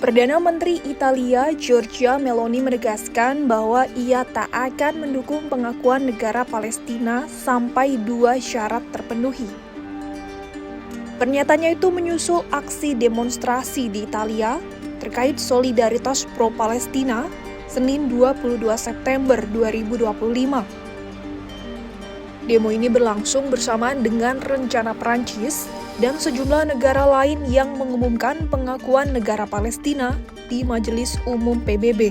Perdana Menteri Italia Giorgia Meloni menegaskan bahwa ia tak akan mendukung pengakuan negara Palestina sampai dua syarat terpenuhi. Pernyataannya itu menyusul aksi demonstrasi di Italia terkait solidaritas pro-Palestina Senin 22 September 2025. Demo ini berlangsung bersamaan dengan rencana Prancis dan sejumlah negara lain yang mengumumkan pengakuan negara Palestina di Majelis Umum PBB.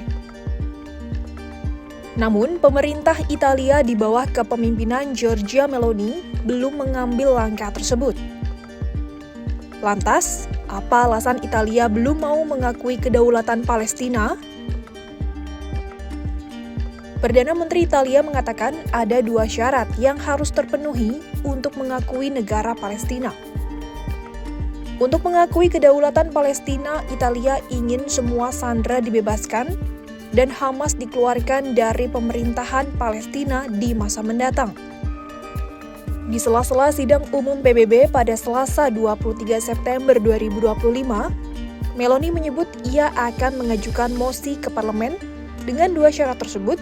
Namun, pemerintah Italia di bawah kepemimpinan Giorgia Meloni belum mengambil langkah tersebut. Lantas, apa alasan Italia belum mau mengakui kedaulatan Palestina? Perdana Menteri Italia mengatakan ada dua syarat yang harus terpenuhi untuk mengakui negara Palestina. Untuk mengakui kedaulatan Palestina, Italia ingin semua sandera dibebaskan dan Hamas dikeluarkan dari pemerintahan Palestina di masa mendatang. Di sela-sela sidang umum PBB pada Selasa 23 September 2025, Meloni menyebut ia akan mengajukan mosi ke parlemen dengan dua syarat tersebut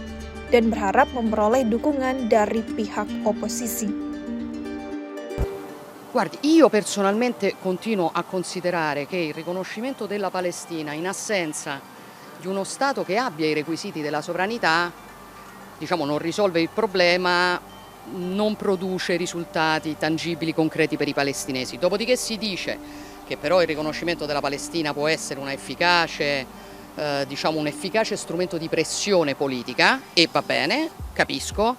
dan berharap memperoleh dukungan dari pihak oposisi. Guardi, io personalmente continuo a considerare che il riconoscimento della Palestina in assenza di uno Stato che abbia i requisiti della sovranità, non risolve il problema, non produce risultati tangibili, concreti per i palestinesi. Dopodiché si dice che però il riconoscimento della Palestina può essere un efficace strumento di pressione politica, e va bene, capisco,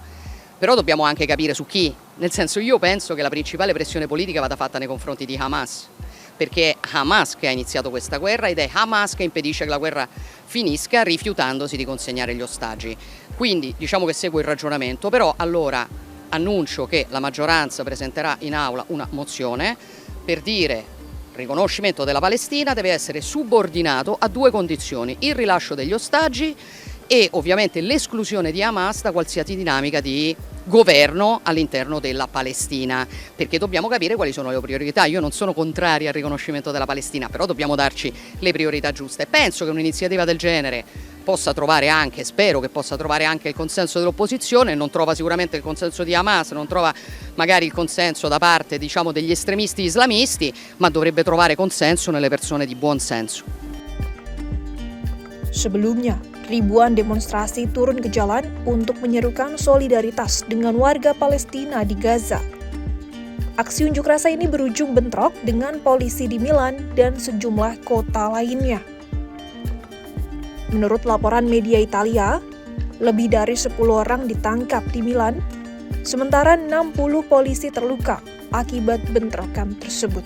però dobbiamo anche capire su chi. Nel senso, io penso che la principale pressione politica vada fatta nei confronti di Hamas, perché è Hamas che ha iniziato questa guerra ed è Hamas che impedisce che la guerra finisca rifiutandosi di consegnare gli ostaggi. Quindi diciamo che seguo il ragionamento, però allora annuncio che la maggioranza presenterà in aula una mozione per dire il riconoscimento della Palestina deve essere subordinato a due condizioni: il rilascio degli ostaggi e ovviamente l'esclusione di Hamas da qualsiasi dinamica di governo all'interno della Palestina, perché dobbiamo capire quali sono le priorità. Io non sono contraria al riconoscimento della Palestina, però dobbiamo darci le priorità giuste. Penso che un'iniziativa del genere possa trovare anche, spero che possa trovare anche il consenso dell'opposizione. Non trova sicuramente il consenso di Hamas, non trova magari il consenso da parte degli estremisti islamisti, ma dovrebbe trovare consenso nelle persone di buon senso. Sebelumnya, ribuan demonstrasi turun ke jalan untuk menyerukan solidaritas dengan warga Palestina di Gaza. Aksi unjuk rasa ini berujung bentrok dengan polisi di Milan dan sejumlah kota lainnya. Menurut laporan media Italia, lebih dari 10 orang ditangkap di Milan, sementara 60 polisi terluka akibat bentrokan tersebut.